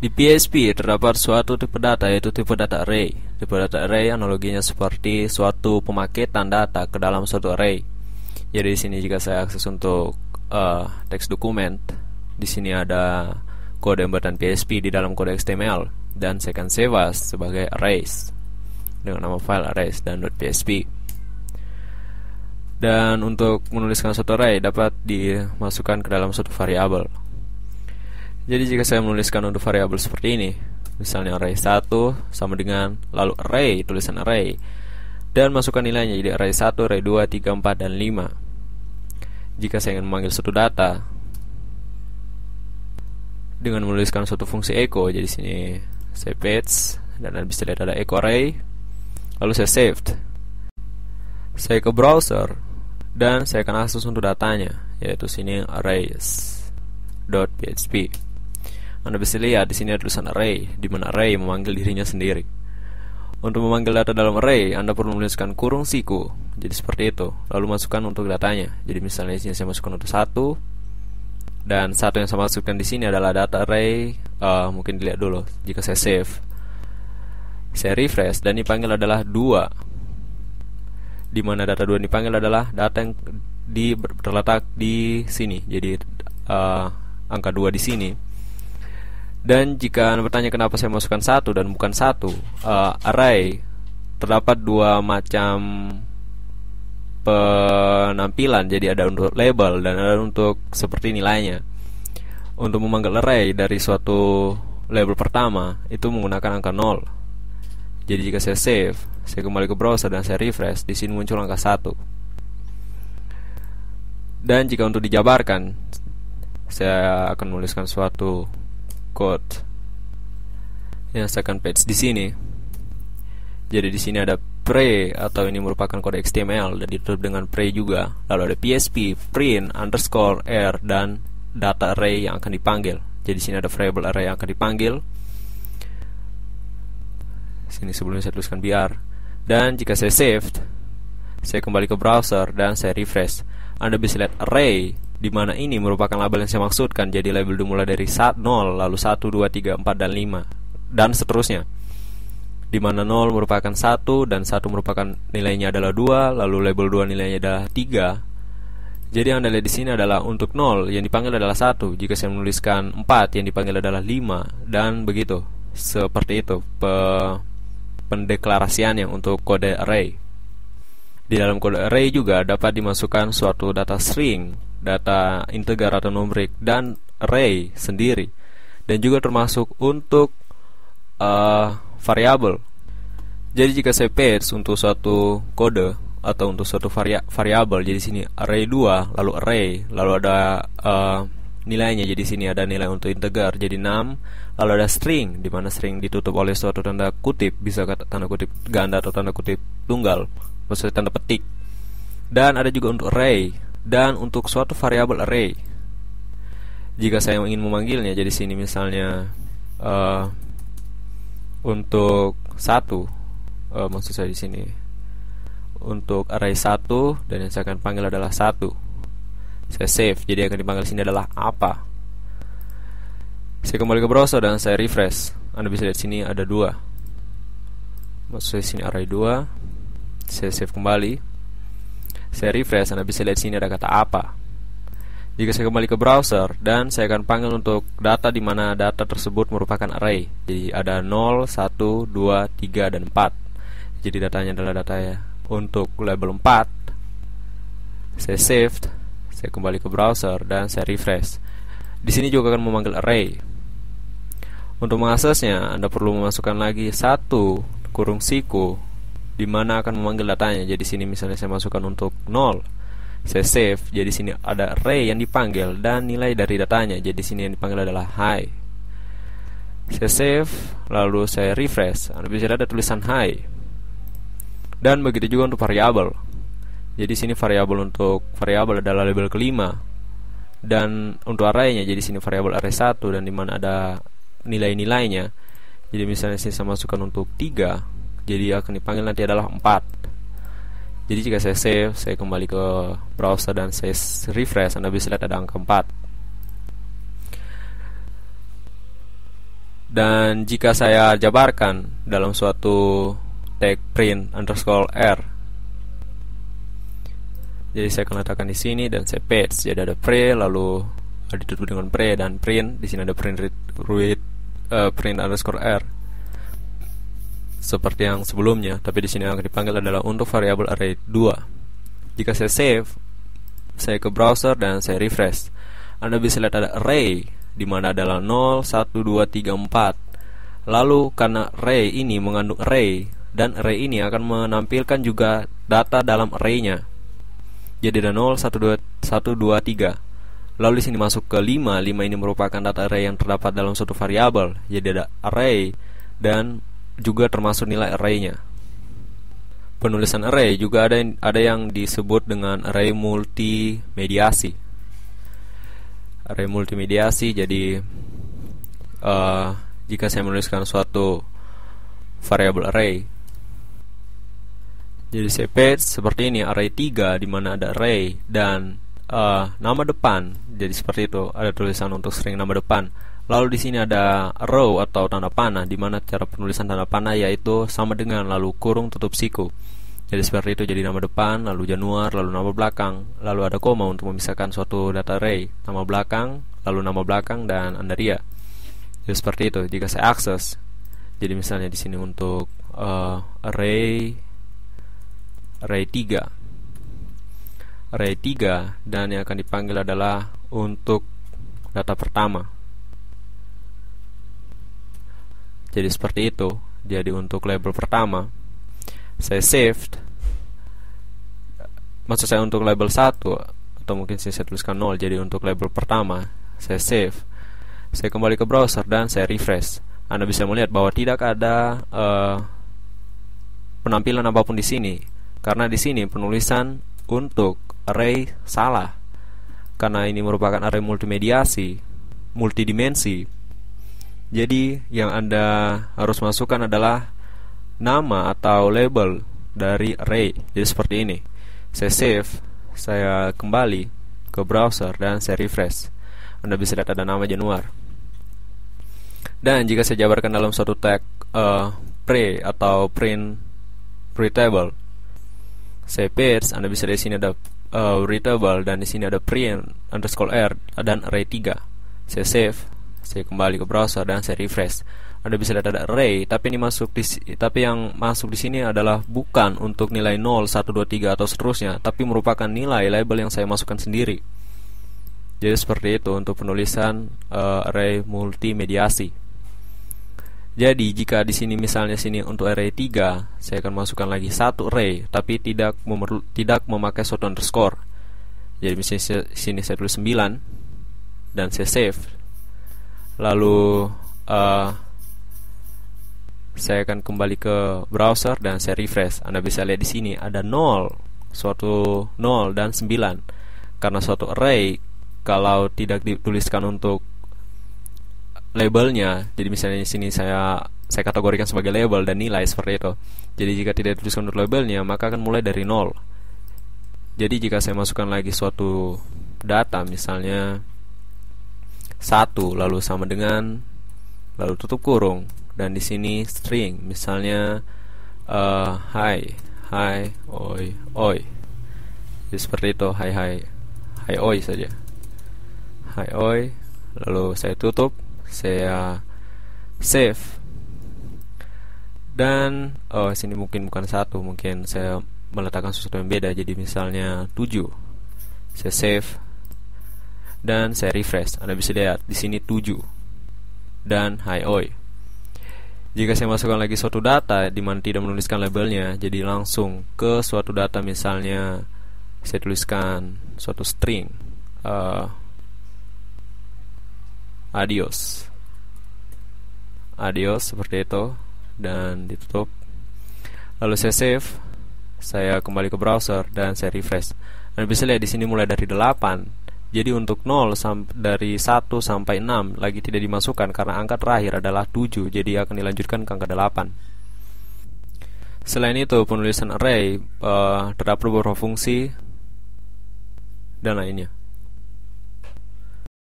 Di PHP terdapat suatu tipe data, yaitu tipe data array. Tipe data array analoginya seperti suatu pemaketan data ke dalam suatu array. Jadi di sini jika saya akses untuk teks dokumen, di sini ada kode embeddan PHP di dalam kode HTML, dan saya akan save as sebagai arrays dengan nama file arrays dan .php. Dan untuk menuliskan suatu array dapat dimasukkan ke dalam suatu variabel. Jadi jika saya menuliskan untuk variabel seperti ini, misalnya array 1 sama dengan lalu array, tulisan array, dan masukkan nilainya jadi array 1, array 2, 3, 4, dan 5. Jika saya ingin memanggil suatu data dengan menuliskan suatu fungsi echo, jadi sini saya paste, dan Anda bisa lihat ada echo array, lalu saya saved. Saya ke browser dan saya akan akses untuk datanya, yaitu sini arrays.php. Anda bisa lihat di sini ada tulisan array, di mana array memanggil dirinya sendiri. Untuk memanggil data dalam array, Anda perlu menuliskan kurung siku, jadi seperti itu. Lalu masukkan untuk datanya. Jadi misalnya di sini saya masukkan untuk 1, dan 1 yang saya masukkan di sini adalah data array. Mungkin dilihat dulu. Jika saya save, saya refresh, dan dipanggil adalah 2. Di mana data 2 dipanggil adalah data yang terletak di sini. Jadi angka 2 di sini. Dan jika Anda bertanya kenapa saya masukkan 1 dan bukan 1, array terdapat dua macam penampilan. Jadi ada untuk label dan ada untuk seperti nilainya. Untuk memanggil array dari suatu label pertama itu menggunakan angka 0. Jadi jika saya save, saya kembali ke browser dan saya refresh, di sini muncul angka 1. Dan jika untuk dijabarkan, saya akan menuliskan suatu code yang saya akan paste di sini. Jadi di sini ada pre, atau ini merupakan kode HTML dan ditutup dengan pre juga. Lalu ada PHP print underscore r dan data array yang akan dipanggil. Jadi di sini ada variable array yang akan dipanggil. Sini sebelumnya saya tuliskan biar. Dan jika saya saved, saya kembali ke browser dan saya refresh. Anda bisa lihat array, di mana ini merupakan label yang saya maksudkan. Jadi label dimulai dari 0, lalu 1, 2, 3, 4, dan 5, dan seterusnya. Di mana 0 merupakan 1 dan 1 merupakan nilainya adalah 2, lalu label 2 nilainya adalah 3. Jadi yang Anda lihat di sini adalah untuk 0 yang dipanggil adalah 1. Jika saya menuliskan 4 yang dipanggil adalah 5, dan begitu. Seperti itu pendeklarasiannya untuk kode array. Di dalam kode array juga dapat dimasukkan suatu data string, data integer atau numerik, dan array sendiri, dan juga termasuk untuk variabel. Jadi jika saya paste untuk suatu kode atau untuk suatu variabel, jadi sini array 2, lalu array, lalu ada nilainya. Jadi sini ada nilai untuk integer, jadi 6, lalu ada string, di mana string ditutup oleh suatu tanda kutip, bisa tanda kutip ganda atau tanda kutip tunggal, maksudnya tanda petik. Dan ada juga untuk array dan untuk suatu variabel array. Jika saya ingin memanggilnya, jadi sini misalnya untuk 1, maksud saya di sini untuk array 1, dan yang saya akan panggil adalah 1. Saya save, jadi yang akan dipanggil sini adalah apa. Saya kembali ke browser dan saya refresh. Anda bisa lihat sini ada 2. Maksud saya sini array 2. Saya save kembali. Saya refresh, Anda bisa lihat sini ada kata apa. Jika saya kembali ke browser dan saya akan panggil untuk data di mana data tersebut merupakan array. Jadi ada 0, 1, 2, 3, dan 4. Jadi datanya adalah data untuk label 4. Saya saved. Saya kembali ke browser dan saya refresh. Di sini juga akan memanggil array. Untuk mengaksesnya, Anda perlu memasukkan lagi 1 kurung siku, di mana akan memanggil datanya. Jadi sini misalnya saya masukkan untuk 0. Saya save. Jadi sini ada array yang dipanggil dan nilai dari datanya. Jadi sini yang dipanggil adalah hi. Saya save, lalu saya refresh. Anda bisa lihat ada tulisan hi. Dan begitu juga untuk variabel. Jadi sini variabel untuk variabel adalah label kelima. Dan untuk arraynya, jadi sini variabel array 1 dan di mana ada nilai-nilainya. Jadi misalnya saya masukkan untuk 3, jadi akan dipanggil nanti adalah 4. Jadi jika saya save, saya kembali ke browser dan saya refresh, Anda bisa lihat ada angka 4. Dan jika saya jabarkan dalam suatu tag print underscore r, jadi saya akan letakkan di sini dan saya paste. Jadi ada pre, lalu ditutup dengan pre dan print. Di sini ada print print underscore r seperti yang sebelumnya, tapi di sini yang akan dipanggil adalah untuk variabel array 2. Jika saya save, saya ke browser dan saya refresh. Anda bisa lihat ada array di mana adalah 0, 1, 2, 3, 4. Lalu karena array ini mengandung array, dan array ini akan menampilkan juga data dalam arraynya. Jadi ada 0, 1, 2, 3. Lalu di sini masuk ke 5. 5 ini merupakan data array yang terdapat dalam suatu variabel. Jadi ada array dan juga termasuk nilai arraynya. Penulisan array juga ada yang disebut dengan array multimediasi. Array multimediasi, jadi jika saya menuliskan suatu variabel array, jadi saya paste seperti ini, array 3 di mana ada array dan nama depan. Jadi seperti itu, ada tulisan untuk string nama depan. Lalu di sini ada row atau tanda panah, di mana cara penulisan tanda panah yaitu sama dengan lalu kurung tutup siku. Jadi seperti itu, jadi nama depan, lalu Januar, lalu nama belakang, lalu ada koma untuk memisahkan suatu data array, nama belakang, lalu nama belakang dan Andaria. Jadi seperti itu. Jika saya akses, jadi misalnya di sini untuk array 3. Array 3 dan yang akan dipanggil adalah untuk data pertama. Jadi seperti itu. Jadi untuk label pertama saya saved, maksud saya untuk label 1, atau mungkin saya tuliskan 0. Jadi untuk label pertama saya save, saya kembali ke browser dan saya refresh. Anda bisa melihat bahwa tidak ada penampilan apapun di sini, karena di sini penulisan untuk array salah, karena ini merupakan array multimediasi, multidimensi. Jadi yang Anda harus masukkan adalah nama atau label dari array. Jadi seperti ini. Saya save, saya kembali ke browser dan saya refresh. Anda bisa lihat ada nama Januar. Dan jika saya jabarkan dalam suatu tag pre atau print readable, saya paste, Anda bisa lihat di sini ada readable dan di sini ada print underscore r dan array 3. Saya save, saya kembali ke browser dan saya refresh. Anda bisa lihat ada array, tapi yang masuk di sini adalah bukan untuk nilai 0, 1, 2, 3 atau seterusnya, tapi merupakan nilai label yang saya masukkan sendiri. Jadi seperti itu untuk penulisan array multimediasi. Jadi jika di sini misalnya untuk array 3, saya akan masukkan lagi satu array, tapi tidak memakai suatu underscore. Jadi misalnya sini saya tulis 9 dan saya save. Lalu saya akan kembali ke browser dan saya refresh. Anda bisa lihat di sini ada 0, suatu 0 dan 9. Karena suatu array kalau tidak dituliskan untuk labelnya, jadi misalnya di sini saya kategorikan sebagai label dan nilai seperti itu. Jadi jika tidak dituliskan untuk labelnya, maka akan mulai dari 0. Jadi jika saya masukkan lagi suatu data, misalnya 1 lalu sama dengan lalu tutup kurung dan di sini string, misalnya hi, oi. Jadi seperti itu, hi, oi saja. Hi, oi. Lalu saya tutup, saya save. Dan sini mungkin bukan 1, mungkin saya meletakkan sesuatu yang beda. Jadi misalnya 7. Saya save dan saya refresh. Anda bisa lihat di sini 7 dan hi, oi. Jika saya masukkan lagi suatu data di mana tidak menuliskan labelnya, jadi langsung ke suatu data, misalnya saya tuliskan suatu string adios seperti itu dan ditutup. Lalu saya save, saya kembali ke browser dan saya refresh. Anda bisa lihat di sini mulai dari 8. Jadi untuk 0 dari 1 sampai 6 lagi tidak dimasukkan karena angka terakhir adalah 7. Jadi akan dilanjutkan ke angka 8. Selain itu, penulisan array terdapat beberapa fungsi dan lainnya.